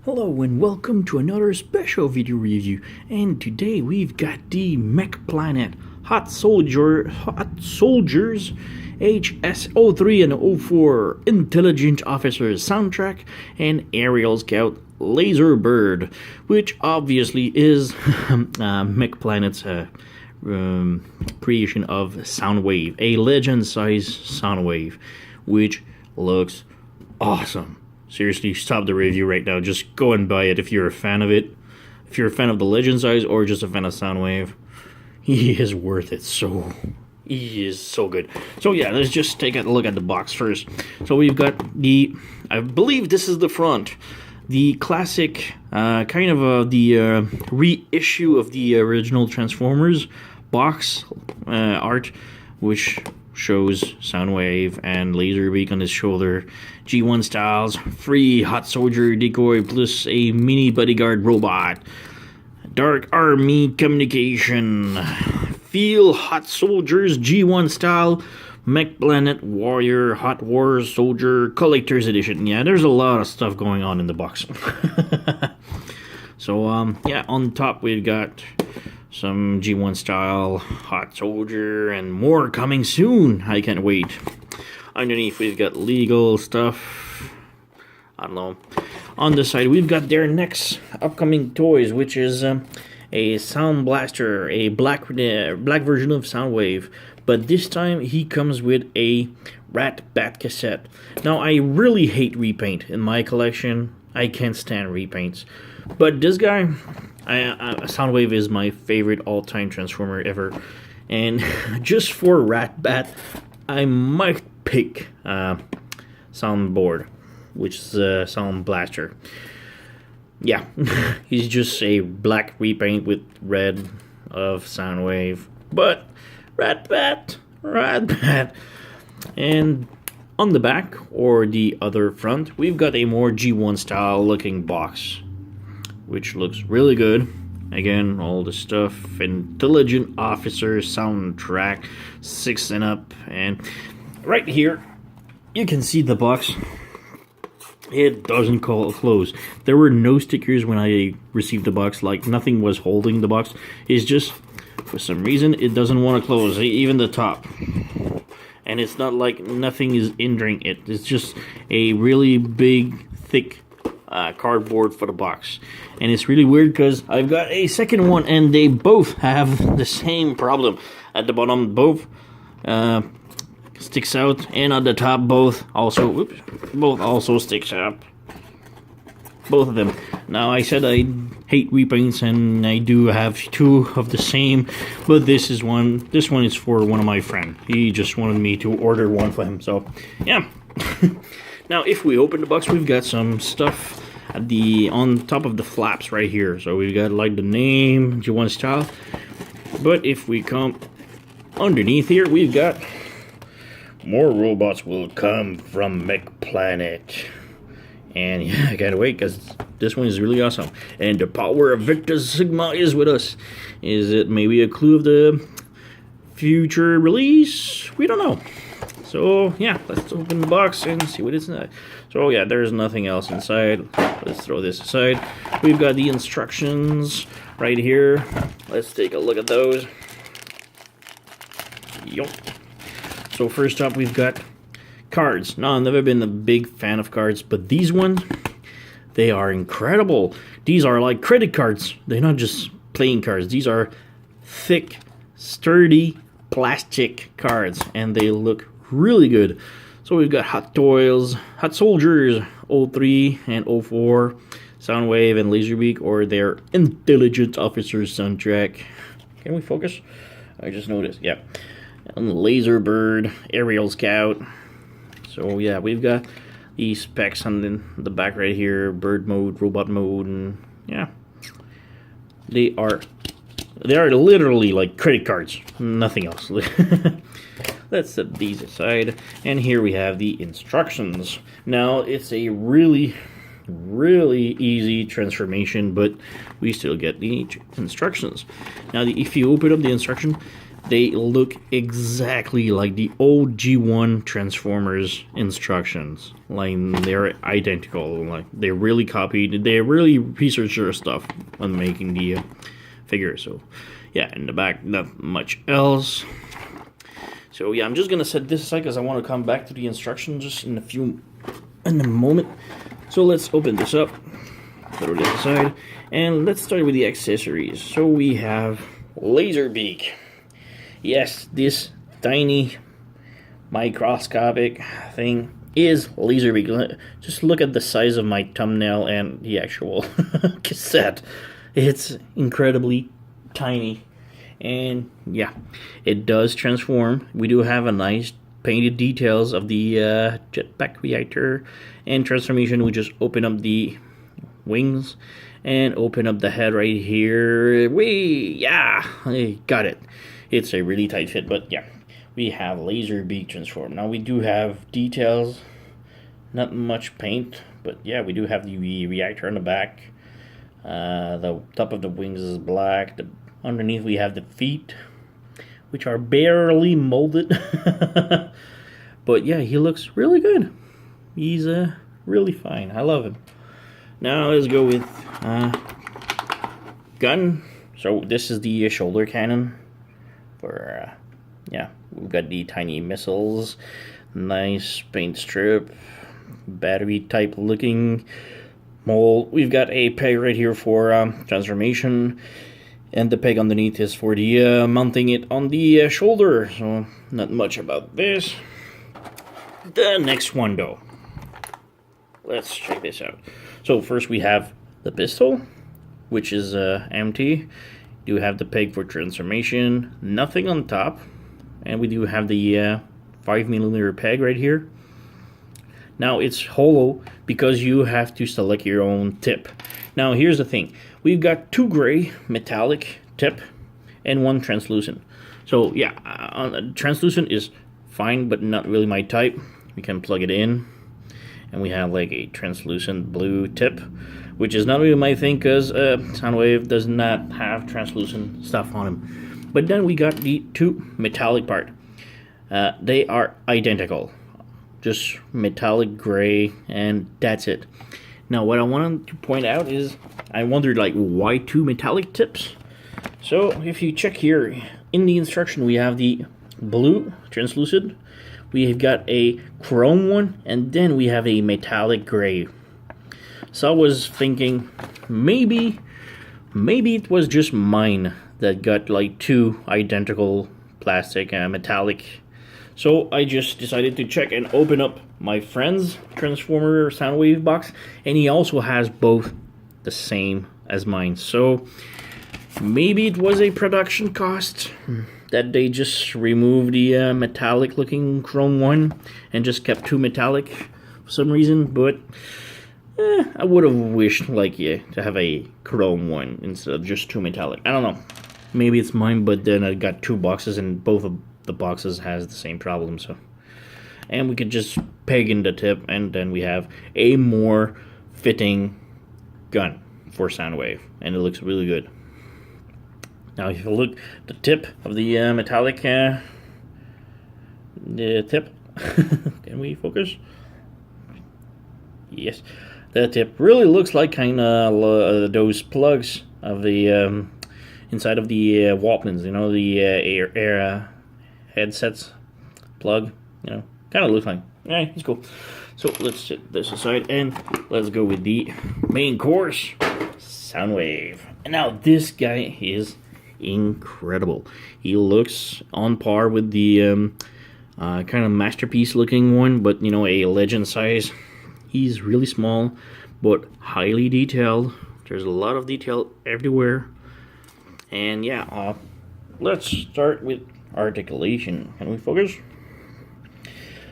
Hello and welcome to another special video review, and today we've got the Mech Planet Hot Soldiers HS03 and 04 Intelligent Officers soundtrack and Aerial Scout Laserbird, which obviously is Mech Planet's creation of Soundwave, a legend-size Soundwave, which looks awesome. Seriously, stop the review right now. Just go and buy it if you're a fan of it. If you're a fan of the legend size or just a fan of Soundwave, he is worth it. He is so good. So yeah, let's just take a look at the box first. So we've got I believe this is the front. The classic, the reissue of the original Transformers box art, which shows Soundwave and Laserbeak on his shoulder, G1 styles, free hot soldier decoy plus a mini bodyguard robot, Dark Army communication, feel hot soldiers G1 style, Mech Planet Warrior Hot Wars Soldier Collector's Edition. Yeah, there's a lot of stuff going on in the box. So yeah, on top we've got some G1 style hot soldier and more coming soon. I can't wait. Underneath we've got legal stuff. I don't know. On the side we've got their next upcoming toys, which is a Sound Blaster, a black version of Soundwave, but this time he comes with a Rat Bat cassette. Now I really hate repaint in my collection. I can't stand repaints, but this guy, Soundwave is my favorite all-time Transformer ever, and just for Rat Bat, I might pick Soundboard, which is Sound Blaster. Yeah, he's just a black repaint with red of Soundwave, but Rat Bat. And on the back, or the other front, we've got a more G1 style looking box, which looks really good. Again, all the stuff, Intelligent Officer soundtrack, 6 and up, and right here you can see the box. It doesn't close. There were no stickers when I received the box, like nothing was holding the box. It's just, for some reason, it doesn't want to close, even the top. And it's not like nothing is hindering it. It's just a really big, thick cardboard for the box. And it's really weird because I've got a second one and they both have the same problem. At the bottom, both sticks out, and on the top, both also sticks out. Both of them. Now, I said I hate repaints, and I do have two of the same, but this one is for one of my friends. He just wanted me to order one for him, so yeah. Now, if we open the box, we've got some stuff on top of the flaps right here. So we've got like the name, G1 style, but if we come underneath here, we've got more robots will come from Mech Planet. And yeah, I can't wait because this one is really awesome. And the power of Victor Sigma is with us. Is it maybe a clue of the future release? We don't know. So yeah, let's open the box and see what is inside. So yeah, there's nothing else inside. Let's throw this aside. We've got the instructions right here. Let's take a look at those. Yup. So first up, we've got cards. Now, I've never been a big fan of cards, but these ones, they are incredible. These are like credit cards. They're not just playing cards. These are thick, sturdy plastic cards, and they look really good. So we've got Hot Soldiers 03 and 04, Soundwave and Laserbeak, or their Intelligent Officers soundtrack. Can we focus? I just noticed. Yeah. And Laserbird, Aerial Scout. So yeah, we've got these specs on the back right here, bird mode, robot mode, and yeah, they are literally like credit cards, nothing else. Let's set these aside, and here we have the instructions. Now, it's a really easy transformation, but we still get the instructions. Now, if you open up the instruction, they look exactly like the old G1 Transformers instructions. Like, they're identical. Like, they really copied, they really researched their stuff on making the figure. So yeah, in the back, not much else. So yeah, I'm just gonna set this aside because I want to come back to the instructions just in a moment. So let's open this up, throw this aside, and let's start with the accessories. So we have Laserbeak. Yes, this tiny microscopic thing is Laserbeak. Just look at the size of my thumbnail and the actual cassette. It's incredibly tiny. And yeah, it does transform. We do have a nice painted details of the jetpack reactor and transformation. We just open up the wings and open up the head right here. Yeah, I got it. It's a really tight fit, but yeah, we have Laserbeak transform. Now we do have details, not much paint, but yeah, we do have the reactor on the back. The top of the wings is black. Underneath we have the feet, which are barely molded. But yeah, he looks really good. He's really fine. I love him. Now let's go with gun. So this is the shoulder cannon. For yeah, we've got the tiny missiles, nice paint strip, battery type looking mold. We've got a peg right here for transformation. And the peg underneath is for the mounting it on the shoulder. So not much about this. The next one though. Let's check this out. So first we have the pistol, which is empty. Do have the peg for transformation. Nothing on top. And we do have the 5mm peg right here. Now it's hollow because you have to select your own tip. Now here's the thing. We've got 2 gray metallic tip and 1 translucent. So yeah, translucent is fine, but not really my type. We can plug it in, and we have like a translucent blue tip, which is not really my thing because Soundwave does not have translucent stuff on him. But then we got the 2 metallic part. They are identical, just metallic gray, and that's it. Now what I wanted to point out is I wondered like why 2 metallic tips. So if you check here in the instruction, we have the blue translucent, we have got a chrome one, and then we have a metallic gray. So I was thinking maybe it was just mine that got like 2 identical plastic metallic. So I just decided to check and open up my friend's Transformer Soundwave box, and he also has both the same as mine. So maybe it was a production cost that they just removed the metallic looking chrome one and just kept 2 metallic for some reason. But I would have wished like to have a chrome one instead of just 2 metallic. I don't know. Maybe it's mine, but then I got 2 boxes and both of the boxes has the same problem. So, and we could just peg in the tip, and then we have a more fitting gun for Soundwave, and it looks really good. Now if you look the tip of the metallic the tip can we focus? Yes, the tip really looks like kind of those plugs of the inside of the Walkmans, you know, the air headsets plug, you know, kind of looks like. Yeah, it's cool. So let's set this aside and let's go with the main course, Soundwave. And now this guy is incredible. He looks on par with the kind of masterpiece looking one, but you know, a legend size. He's really small but highly detailed. There's a lot of detail everywhere. And yeah, let's start with articulation. Can we focus?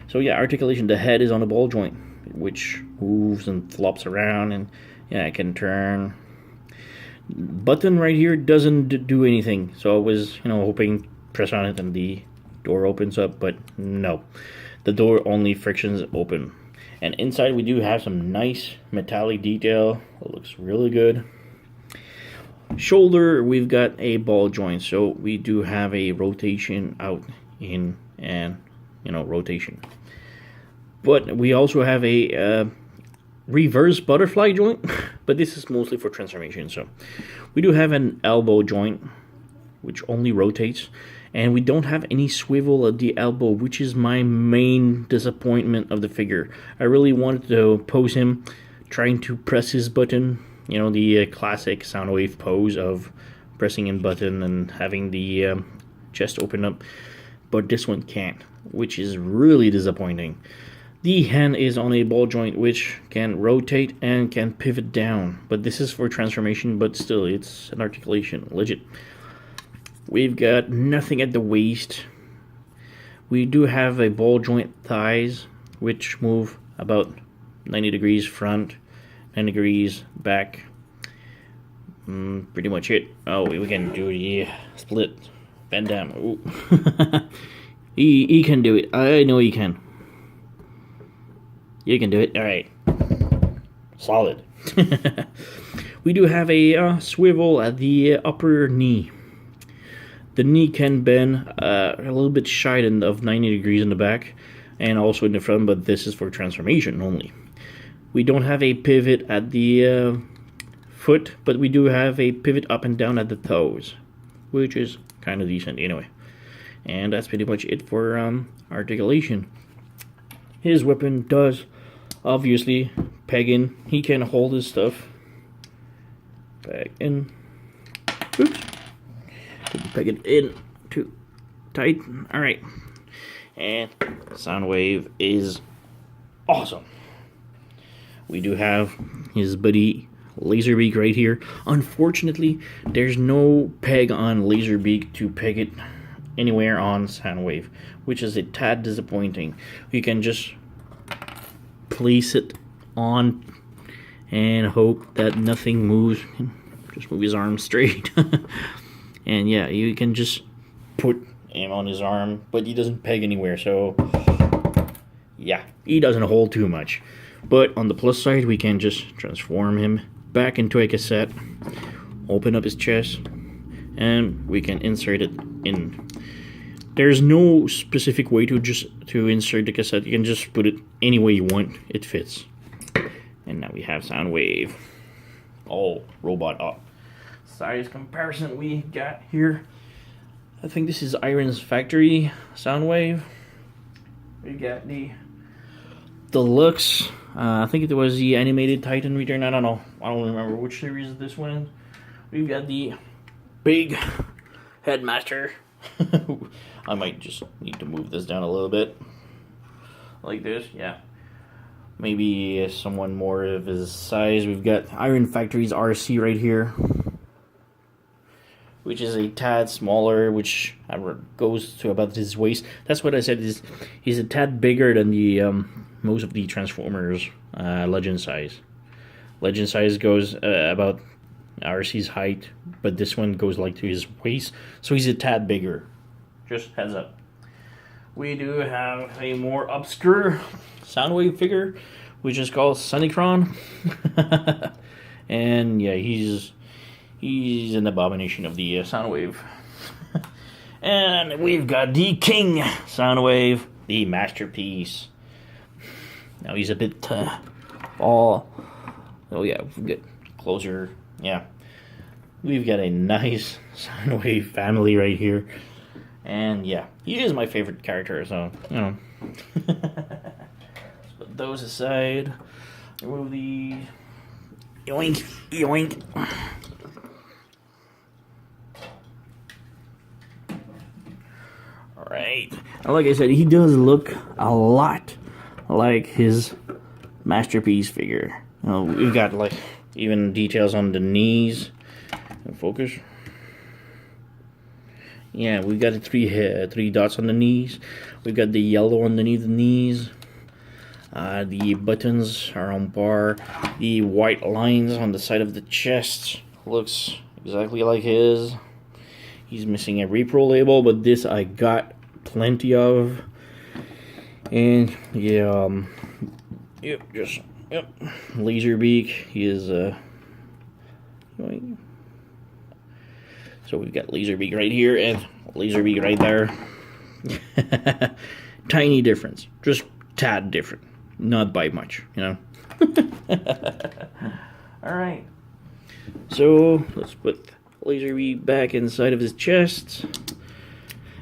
So yeah, articulation, the head is on the ball joint, which moves and flops around, and yeah, it can turn. Button right here doesn't do anything, so I was, you know, hoping press on it and the door opens up, but no, the door only frictions open. And inside we do have some nice metallic detail. It looks really good. Shoulder, we've got a ball joint, so we do have a rotation out, in, and rotation. But we also have a reverse butterfly joint, but this is mostly for transformation. So we do have an elbow joint, which only rotates, and we don't have any swivel at the elbow, which is my main disappointment of the figure. I really wanted to pose him trying to press his button, the classic Soundwave pose of pressing a button and having the chest open up, but this one can't, which is really disappointing. The hand is on a ball joint which can rotate and can pivot down, but this is for transformation, but still it's an articulation, legit. We've got nothing at the waist. We do have a ball joint thighs which move about 90 degrees front, 90 degrees back. Pretty much it. Oh, we can do the split. Van Damme. he can do it. I know he can. You can do it. Alright. Solid. We do have a swivel at the upper knee. The knee can bend a little bit shy of 90 degrees in the back and also in the front, but this is for transformation only. We don't have a pivot at the foot, but we do have a pivot up and down at the toes, which is kind of decent anyway. And that's pretty much it for articulation. His weapon does obviously peg in. He can hold his stuff. Peg in. Oops. Didn't peg it in too tight. Alright. And Soundwave is awesome. We do have his buddy Laserbeak right here. Unfortunately, there's no peg on Laserbeak to peg it anywhere on Soundwave, which is a tad disappointing. You can just place it on and hope that nothing moves. Just move his arm straight. And yeah, you can just put him on his arm, but he doesn't peg anywhere, so yeah, he doesn't hold too much. But on the plus side, we can just transform him back into a cassette, open up his chest, and we can insert it in. There's no specific way to insert the cassette. You can just put it any way you want. It fits. And now we have Soundwave. All robot up. Size comparison we got here. I think this is Iron's Factory Soundwave. We got the Deluxe. I think it was the Animated Titan Return. I don't know. I don't remember which series this one is. We've got the big Headmaster. I might just need to move this down a little bit. Like this, yeah. Maybe someone more of his size. We've got Iron Factory's RC right here, which is a tad smaller, which goes to about his waist. That's what I said, he's a tad bigger than the most of the Transformers Legend size. Legend size goes about RC's height, but this one goes like to his waist, so he's a tad bigger. Just heads up. We do have a more obscure Soundwave figure, which is called Sunnycron. And yeah, he's an abomination of the Soundwave. And we've got the King Soundwave, the masterpiece. Now he's a bit oh yeah, get closer. Yeah, we've got a nice Soundwave family right here. And yeah, he is my favorite character, so, Let's put those aside. Remove the yoink, yoink. Alright. Like I said, he does look a lot like his masterpiece figure. We've got like even details on the knees. Focus. Yeah, we've got the three dots on the knees. We've got the yellow underneath the knees. The buttons are on par. The white lines on the side of the chest looks exactly like his. He's missing a repro label, but this I got plenty of. And yeah, Laserbeak. He is So we've got Laserbeak right here and Laserbeak right there. Tiny difference, just tad different, not by much, you know. All right. So let's put Laserbeak back inside of his chest,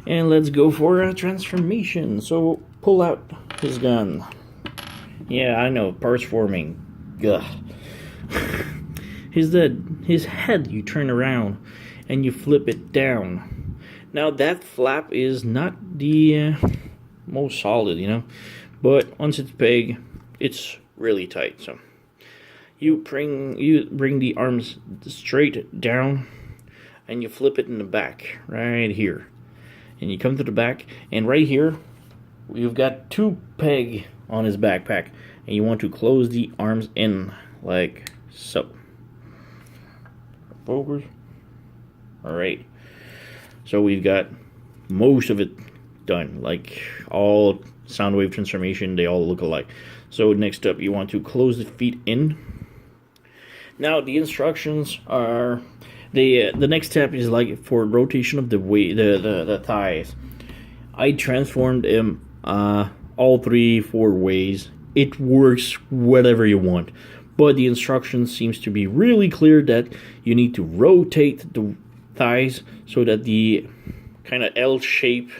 and let's go for a transformation. So pull out his gun. Yeah, I know, parts forming. Ugh. His head, you turn around and you flip it down. Now that flap is not the most solid, you know, but once it's big, it's really tight. So you bring the arms straight down and you flip it in the back right here, and you come to the back, and right here you've got 2 peg on his backpack, and you want to close the arms in like so. Focus. All right, so we've got most of it done. Like all Soundwave transformation, they all look alike. So next up, you want to close the feet in. Now the instructions are the next step is like for rotation of the thighs. I transformed him all 3-4 ways. It works whatever you want, but the instructions seems to be really clear that you need to rotate the thighs so that the kind of L shape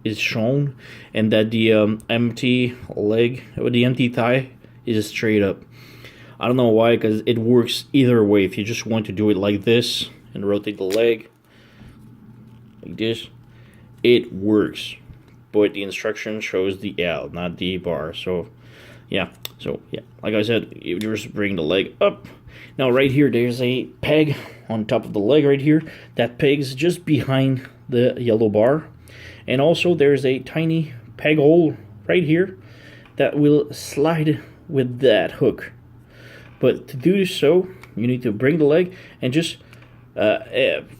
is shown, and that the empty leg or the empty thigh is straight up. I don't know why, because it works either way. If you just want to do it like this and rotate the leg like this, it works. But the instruction shows the L, not the bar. So yeah, like I said, you just bring the leg up. Now right here, there's a peg on top of the leg right here. That peg's just behind the yellow bar. And also there's a tiny peg hole right here that will slide with that hook. But to do so, you need to bring the leg and just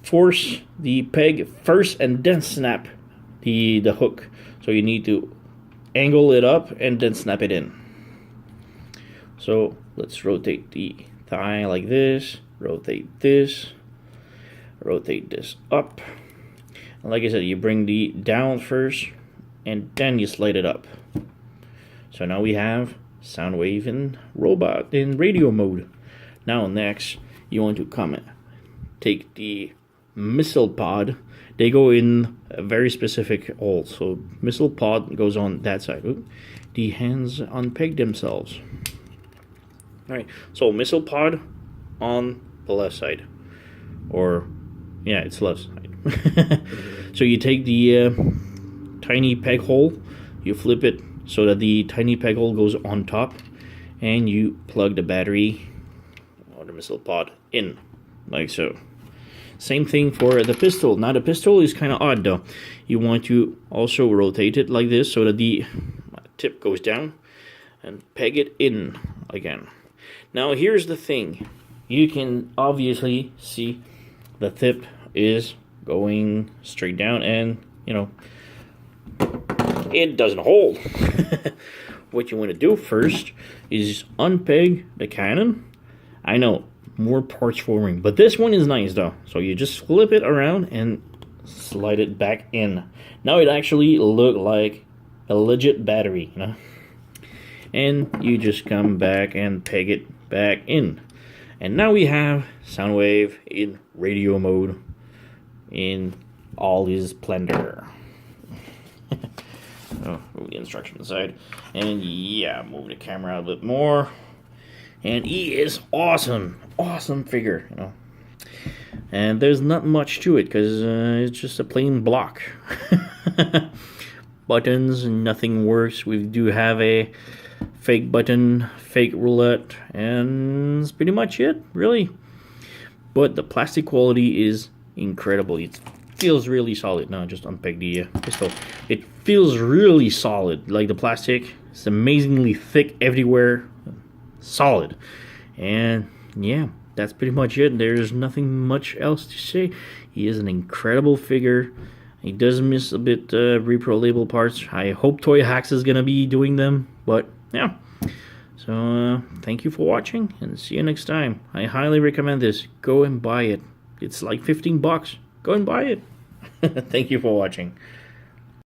force the peg first and then snap the hook. So you need to angle it up and then snap it in. So let's rotate the thigh like this, rotate this up. And like I said, you bring the down first and then you slide it up. So now we have Soundwave and robot in radio mode. Now next, you want to take the missile pod. They go in a very specific hole. So missile pod goes on that side. Ooh, the hands unpeg themselves. Alright, so missile pod on the left side. Or, yeah, it's left side. So you take the tiny peg hole, you flip it so that the tiny peg hole goes on top, and you plug the battery or the missile pod in, like so. Same thing for the pistol. Now the pistol is kind of odd though. You want to also rotate it like this so that the tip goes down, and peg it in again. Now here's the thing. You can obviously see the tip is going straight down, and you know, it doesn't hold. What you want to do first is unpeg the cannon. I know, more parts forming, but this one is nice though. So you just flip it around and slide it back in. Now it actually looks like a legit battery, you know? And you just come back and peg it back in. And now we have Soundwave in radio mode in all his splendor. Oh, move the instruction aside. And yeah, move the camera a bit more. And he is awesome. Awesome figure, you know. And there's not much to it because it's just a plain block. Buttons, nothing works. We do have a fake button, fake roulette, and that's pretty much it, really. But the plastic quality is incredible. It feels really solid. No, just unpeg the pistol. It feels really solid. Like the plastic, it's amazingly thick everywhere. Solid. And yeah, that's pretty much it. There's nothing much else to say. He is an incredible figure. He does miss a bit repro label parts. I hope Toy Hacks is gonna be doing them, but yeah. So thank you for watching, and see you next time. I highly recommend this. Go and buy it. It's like $15. Go and buy it. Thank you for watching.